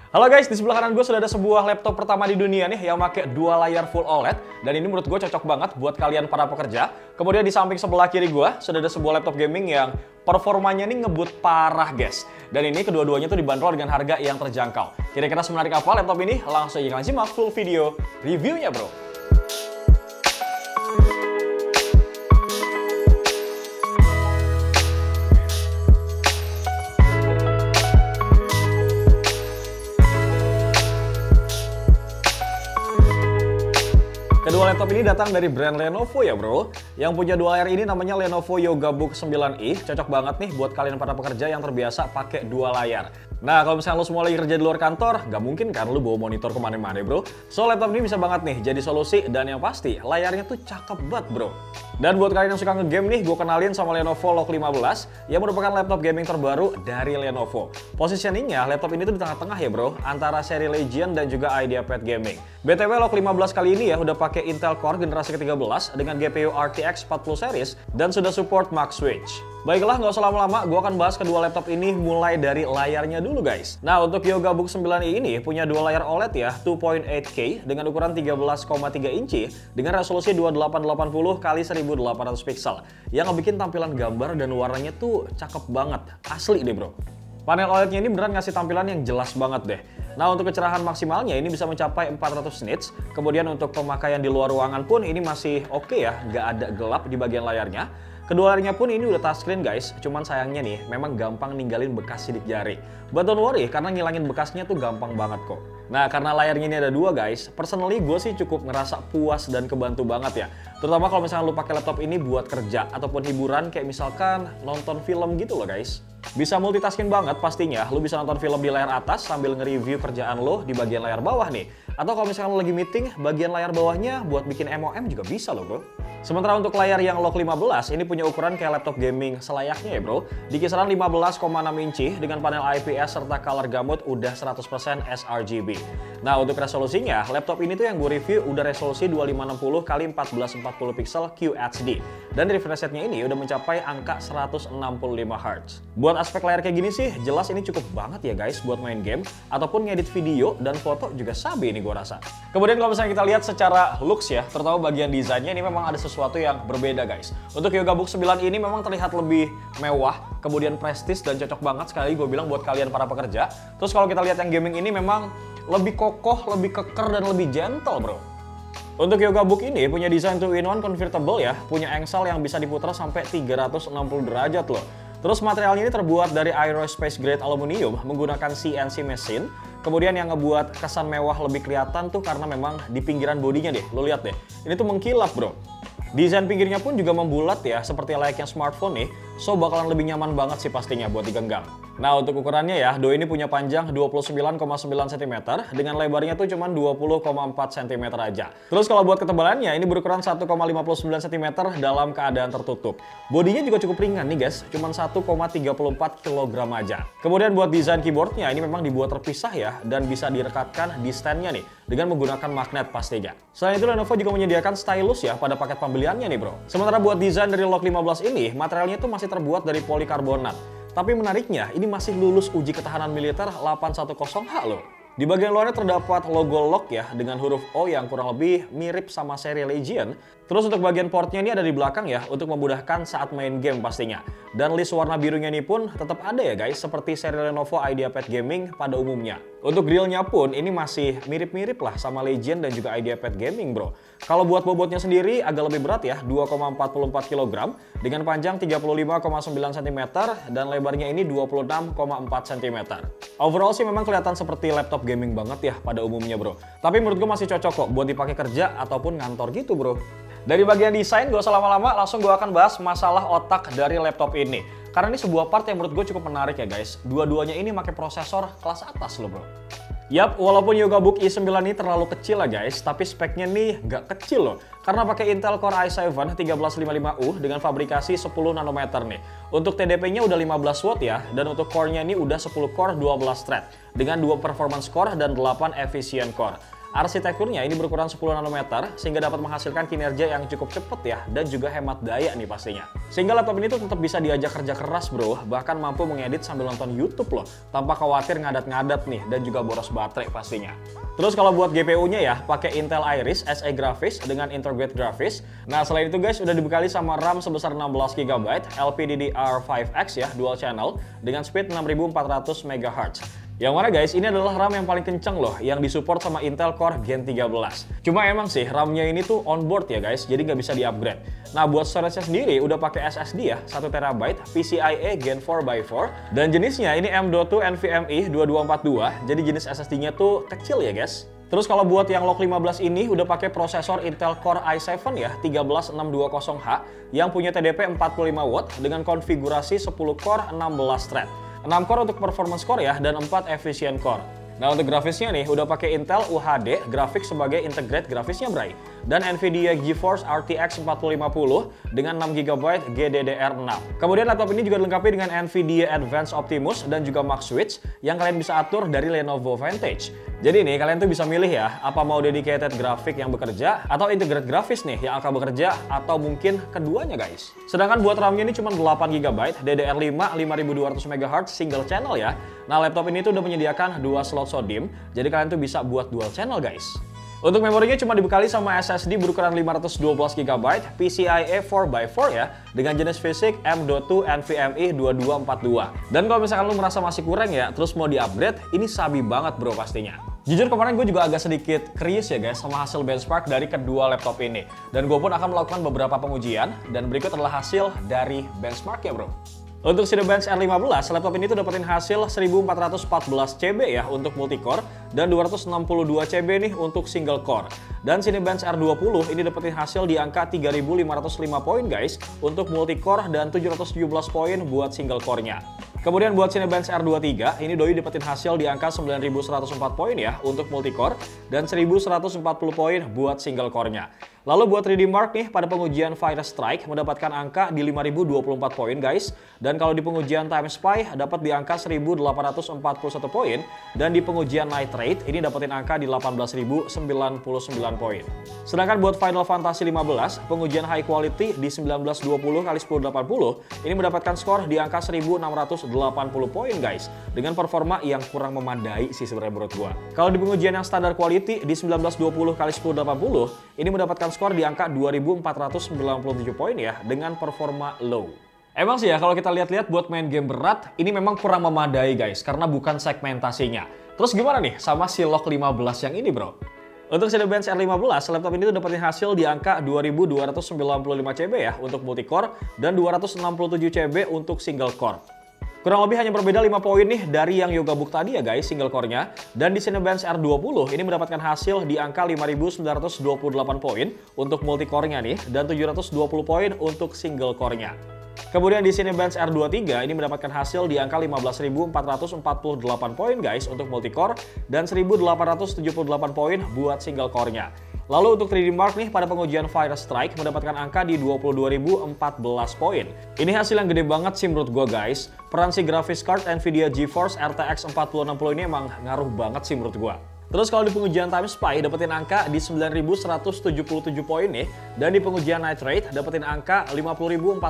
Halo guys, di sebelah kanan gue sudah ada sebuah laptop pertama di dunia nih yang pakai dua layar full OLED. Dan ini menurut gue cocok banget buat kalian para pekerja. Kemudian di samping sebelah kiri gue sudah ada sebuah laptop gaming yang performanya nih ngebut parah guys. Dan ini kedua-duanya tuh dibanderol dengan harga yang terjangkau. Kira-kira semenarik apa laptop ini? Langsung aja kalian simak full video reviewnya bro. Kedua laptop ini datang dari brand Lenovo ya bro. Yang punya dua layar ini namanya Lenovo Yogabook 9i. Cocok banget nih buat kalian para pekerja yang terbiasa pakai dua layar. Nah kalau misalnya lo semua lagi kerja di luar kantor, gak mungkin kan lo bawa monitor kemana-mana bro. So laptop ini bisa banget nih jadi solusi, dan yang pasti layarnya tuh cakep banget bro. Dan buat kalian yang suka ngegame nih, gue kenalin sama Lenovo Log 15 yang merupakan laptop gaming terbaru dari Lenovo. Positioningnya laptop ini tuh di tengah-tengah ya bro, antara seri Legion dan juga IdeaPad Gaming. BTW Log 15 kali ini ya udah pakai Intel Core generasi ke-13 dengan GPU RTX 40 series dan sudah support Max Switch. Baiklah, nggak usah lama-lama, gue akan bahas kedua laptop ini mulai dari layarnya dulu guys. Nah, untuk Yogabook 9i ini punya dua layar OLED ya, 2.8K dengan ukuran 13,3 inci dengan resolusi 2880 x 1800 pixel yang ngebikin tampilan gambar dan warnanya tuh cakep banget, asli deh bro. Panel OLED-nya ini beneran ngasih tampilan yang jelas banget deh. Nah, untuk kecerahan maksimalnya ini bisa mencapai 400 nits. Kemudian untuk pemakaian di luar ruangan pun ini masih oke ya, nggak ada gelap di bagian layarnya. Kedua layarnya pun ini udah touchscreen guys, cuman sayangnya nih memang gampang ninggalin bekas sidik jari. But don't worry, karena ngilangin bekasnya tuh gampang banget kok. Nah, karena layarnya ini ada dua guys, personally gue sih cukup ngerasa puas dan kebantu banget ya. Terutama kalau misalnya lu pakai laptop ini buat kerja ataupun hiburan kayak misalkan nonton film gitu loh guys. Bisa multitasking banget pastinya, lu bisa nonton film di layar atas sambil nge-review kerjaan lo di bagian layar bawah nih. Atau kalau misalkan lo lagi meeting, bagian layar bawahnya buat bikin MOM juga bisa loh bro. Sementara untuk layar yang Log 15 ini punya ukuran kayak laptop gaming selayaknya ya bro. Di kisaran 15,6 inci dengan panel IPS serta color gamut udah 100% sRGB. Nah untuk resolusinya, laptop ini tuh yang gue review udah resolusi 2560 x 1440 pixel QHD. Dan refresh rate-nya ini udah mencapai angka 165 Hz. Buat aspek layar kayak gini sih, jelas ini cukup banget ya guys buat main game ataupun ngedit video dan foto juga sabi ini gue rasa. Kemudian kalau misalnya kita lihat secara looks ya, terutama bagian desainnya ini memang ada sesuatu yang berbeda guys. Untuk Yogabook 9 ini memang terlihat lebih mewah, kemudian prestis dan cocok banget sekali gue bilang buat kalian para pekerja. Terus kalau kita lihat yang gaming ini memang lebih kokoh, lebih keker dan lebih gentle bro. Untuk Yogabook ini punya desain 2-in-1 convertible ya, punya engsel yang bisa diputar sampai 360 derajat loh. Terus materialnya ini terbuat dari aerospace grade aluminium menggunakan CNC mesin. Kemudian yang ngebuat kesan mewah lebih kelihatan tuh karena memang di pinggiran bodinya deh, lo lihat deh. Ini tuh mengkilap bro. Desain pinggirnya pun juga membulat ya, seperti layaknya smartphone nih, so bakalan lebih nyaman banget sih pastinya buat digenggam. Nah untuk ukurannya ya, doi ini punya panjang 29,9 cm, dengan lebarnya tuh cuma 20,4 cm aja. Terus kalau buat ketebalannya, ini berukuran 1,59 cm dalam keadaan tertutup. Bodinya juga cukup ringan nih guys, cuma 1,34 kg aja. Kemudian buat desain keyboardnya, ini memang dibuat terpisah ya, dan bisa direkatkan di standnya nih, dengan menggunakan magnet pastinya. Selain itu Lenovo juga menyediakan stylus ya pada paket pembeliannya nih bro. Sementara buat desain dari Log 15 ini, materialnya tuh masih terbuat dari polikarbonat. Tapi menariknya, ini masih lulus uji ketahanan militer 810H loh. Di bagian luarnya terdapat logo Log ya, dengan huruf O yang kurang lebih mirip sama seri Legion. Terus untuk bagian portnya ini ada di belakang ya, untuk memudahkan saat main game pastinya. Dan list warna birunya ini pun tetap ada ya guys, seperti seri Lenovo IdeaPad Gaming pada umumnya. Untuk grillnya pun ini masih mirip-mirip lah sama Legion dan juga IdeaPad Gaming bro. Kalau buat bobotnya sendiri agak lebih berat ya, 2,44 kg dengan panjang 35,9 cm dan lebarnya ini 26,4 cm. Overall sih memang kelihatan seperti laptop gaming banget ya pada umumnya bro. Tapi menurut gue masih cocok kok buat dipakai kerja ataupun ngantor gitu bro. Dari bagian desain, gak usah lama-lama, langsung gue akan bahas masalah otak dari laptop ini. Karena ini sebuah part yang menurut gue cukup menarik ya guys. Dua-duanya ini pakai prosesor kelas atas loh bro. Yap, walaupun Yogabook i9 ini terlalu kecil lah guys, tapi speknya nih nggak kecil loh. Karena pakai Intel Core i7 1355U dengan fabrikasi 10 nanometer nih. Untuk TDP-nya udah 15 watt ya, dan untuk core-nya ini udah 10 core 12 thread. Dengan 2 performance core dan 8 efficient core. Arsitekturnya ini berukuran 10 nanometer sehingga dapat menghasilkan kinerja yang cukup cepet ya dan juga hemat daya nih pastinya. Sehingga laptop ini tuh tetap bisa diajak kerja keras bro, bahkan mampu mengedit sambil nonton YouTube loh, tanpa khawatir ngadat-ngadat nih dan juga boros baterai pastinya. Terus kalau buat GPU-nya ya, pakai Intel Iris Xe Graphics dengan integrated graphics. Nah selain itu guys, udah dibekali sama RAM sebesar 16 GB, LPDDR5X ya, dual channel dengan speed 6400 MHz. Yang mana guys, ini adalah RAM yang paling kenceng loh, yang disupport sama Intel Core Gen 13. Cuma emang sih, RAM-nya ini tuh onboard ya guys, jadi nggak bisa di-upgrade. Nah, buat storage-nya sendiri udah pakai SSD ya, 1 TB, PCIe Gen 4x4, dan jenisnya ini M.2 NVMe 2242, jadi jenis SSD-nya tuh kecil ya guys. Terus kalau buat yang Log 15 ini udah pakai prosesor Intel Core i7 ya 13620H yang punya TDP 45 watt dengan konfigurasi 10 core 16 thread. 6 core untuk performance core ya, dan 4 efficient core. Nah untuk grafisnya nih, udah pakai Intel UHD grafik sebagai integrate grafisnya bray. Dan Nvidia GeForce RTX 4050 dengan 6GB GDDR6. Kemudian laptop ini juga dilengkapi dengan Nvidia Advanced Optimus dan juga Max Switch yang kalian bisa atur dari Lenovo Vantage. Jadi nih kalian tuh bisa milih ya, apa mau dedicated grafik yang bekerja atau integrate grafis nih yang akan bekerja atau mungkin keduanya guys. Sedangkan buat RAM-nya ini cuma 8GB, DDR5 5200 MHz single channel ya. Nah laptop ini tuh udah menyediakan 2 slot SODIMM, jadi kalian tuh bisa buat dual channel guys. Untuk memorinya cuma dibekali sama SSD berukuran 512GB, PCIe 4x4 ya, dengan jenis fisik M.2 NVMe 2242. Dan kalau misalkan lu merasa masih kurang ya, terus mau di-upgrade, ini sabi banget bro pastinya. Jujur kemarin gue juga agak sedikit curious ya guys sama hasil benchmark dari kedua laptop ini. Dan gue pun akan melakukan beberapa pengujian, dan berikut adalah hasil dari benchmark ya bro. Untuk Cinebench R15, laptop ini tuh dapetin hasil 1414 CB ya untuk multicore dan 262 CB nih untuk single core. Dan Cinebench R20 ini dapetin hasil di angka 3505 poin guys untuk multicore dan 717 poin buat single core-nya. Kemudian buat Cinebench R23, ini doi dapetin hasil di angka 9104 poin ya untuk multicore dan 1140 poin buat single core-nya. Lalu buat 3D Mark nih pada pengujian Virus Strike mendapatkan angka di 5024 poin guys. Dan kalau di pengujian Time Spy dapat di angka 1841 poin. Dan di pengujian Night Raid ini dapetin angka di 18099 poin. Sedangkan buat Final Fantasy 15, pengujian High Quality di 1920x1080 ini mendapatkan skor di angka 1680 poin guys. Dengan performa yang kurang memadai sih sebenarnya menurut gua. Kalau di pengujian yang Standard Quality di 1920x1080 ini mendapatkan skor di angka 2497 poin ya dengan performa low. Emang sih ya kalau kita lihat-lihat buat main game berat ini memang kurang memadai guys karena bukan segmentasinya. Terus gimana nih sama si Log 15 yang ini bro? Untuk Cinebench R15, laptop ini tuh dapetin hasil di angka 2295 CB ya untuk multicore dan 267 CB untuk single core. Kurang lebih hanya berbeda 5 poin nih dari yang Yogabook tadi ya guys, single core-nya. Dan di Cinebench R20 ini mendapatkan hasil di angka 5928 poin untuk multicore-nya nih dan 720 poin untuk single core-nya. Kemudian di Cinebench R23 ini mendapatkan hasil di angka 15.448 poin guys untuk multicore dan 1.878 poin buat single core-nya. Lalu untuk 3D Mark nih pada pengujian Virus Strike mendapatkan angka di 22.014 poin. Ini hasil yang gede banget sih menurut gue guys. Peran si graphics card Nvidia GeForce RTX 4060 ini emang ngaruh banget sih menurut gue. Terus kalau di pengujian Time Spy dapetin angka di 9.177 poin nih. Dan di pengujian Night Raid dapetin angka 50.426.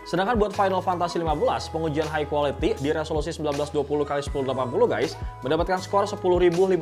Sedangkan buat Final Fantasy 15, pengujian High Quality di resolusi 1920x1080 guys, mendapatkan skor 10.520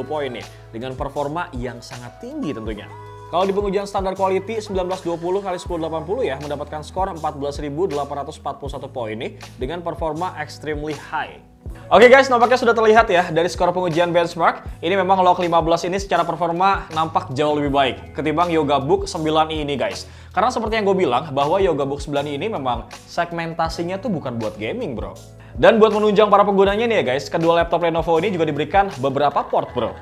poin nih. Dengan performa yang sangat tinggi tentunya. Kalau di pengujian Standard Quality 1920x1080 ya, mendapatkan skor 14.841 poin nih. Dengan performa extremely high. Oke guys, nampaknya sudah terlihat ya dari skor pengujian benchmark. Ini memang Log 15 ini secara performa nampak jauh lebih baik ketimbang Yogabook 9i ini guys. Karena seperti yang gue bilang bahwa Yogabook 9i ini memang segmentasinya tuh bukan buat gaming bro. Dan buat menunjang para penggunanya nih ya guys, kedua laptop Lenovo ini juga diberikan beberapa port bro.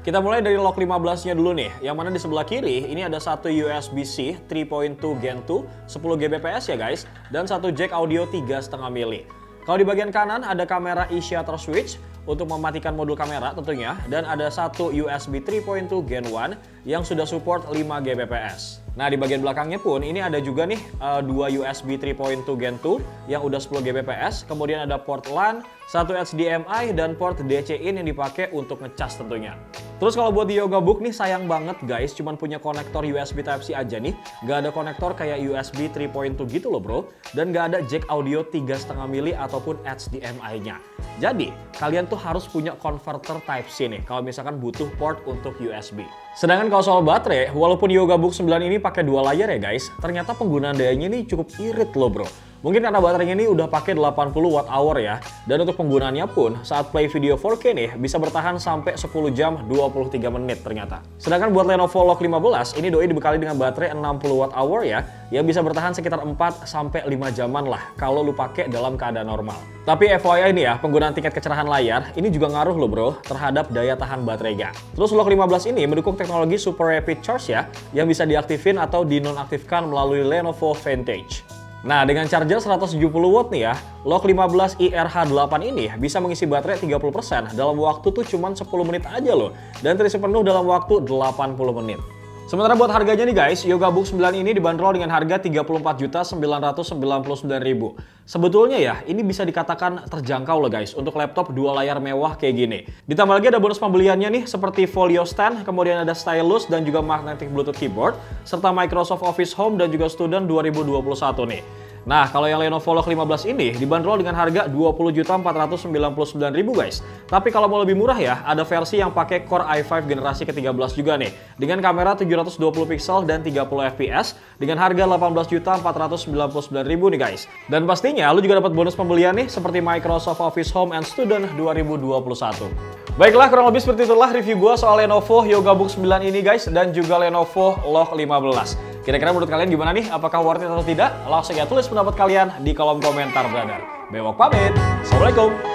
Kita mulai dari Log 15-nya dulu nih, yang mana di sebelah kiri ini ada satu USB-C 3.2 Gen 2 10 Gbps ya guys, dan satu jack audio 3,5 mili. Kalau di bagian kanan ada kamera e-shutter switch untuk mematikan modul kamera tentunya, dan ada satu USB 3.2 Gen 1 yang sudah support 5 Gbps. Nah, di bagian belakangnya pun ini ada juga nih dua USB 3.2 Gen 2 yang udah 10 Gbps, kemudian ada port LAN, satu HDMI, dan port DC-in yang dipakai untuk ngecas tentunya. Terus kalau buat di Yoga Book nih sayang banget guys, cuman punya konektor USB Type-C aja nih, nggak ada konektor kayak USB 3.2 gitu loh bro, dan nggak ada jack audio 3,5 mili ataupun HDMI-nya. Jadi, kalian tuh harus punya converter Type-C nih kalau misalkan butuh port untuk USB. Sedangkan kalau soal baterai, walaupun Yoga Book 9 ini pakai 2 layar ya guys, ternyata penggunaan dayanya ini cukup irit loh bro. Mungkin karena baterainya ini udah pakai 80 Wh ya, dan untuk penggunaannya pun saat play video 4K nih bisa bertahan sampai 10 jam 23 menit ternyata. Sedangkan buat Lenovo Log 15, ini doi dibekali dengan baterai 60 Wh ya, yang bisa bertahan sekitar 4 sampai 5 jaman lah kalau lu pakai dalam keadaan normal. Tapi FYI nih ya, penggunaan tingkat kecerahan layar ini juga ngaruh loh bro terhadap daya tahan baterainya. Terus Log 15 ini mendukung teknologi Super Rapid Charge ya, yang bisa diaktifin atau dinonaktifkan melalui Lenovo Vantage. Nah, dengan charger 170 watt nih ya, Log 15 IRH8 ini bisa mengisi baterai 30% dalam waktu tuh cuman 10 menit aja loh, dan terisi penuh dalam waktu 80 menit. Sementara buat harganya nih guys, Yoga Book 9 ini dibanderol dengan harga Rp34.999.000. Sebetulnya ya, ini bisa dikatakan terjangkau loh guys untuk laptop 2 layar mewah kayak gini. Ditambah lagi ada bonus pembeliannya nih seperti folio stand, kemudian ada stylus dan juga magnetic Bluetooth keyboard, serta Microsoft Office Home dan juga Student 2021 nih. Nah, kalau yang Lenovo Log 15 ini dibanderol dengan harga Rp20.499.000 guys. Tapi kalau mau lebih murah ya, ada versi yang pakai Core i5 generasi ke-13 juga nih, dengan kamera 720 pixel dan 30 fps dengan harga Rp18.499.000 nih guys. Dan pastinya lu juga dapat bonus pembelian nih seperti Microsoft Office Home and Student 2021. Baiklah, kurang lebih seperti itulah review gua soal Lenovo Yoga Book 9 ini guys, dan juga Lenovo Log 15. Kira-kira menurut kalian gimana nih? Apakah worth it atau tidak? Langsung ya tulis pendapat kalian di kolom komentar, brother. Bewok pamit. Assalamualaikum.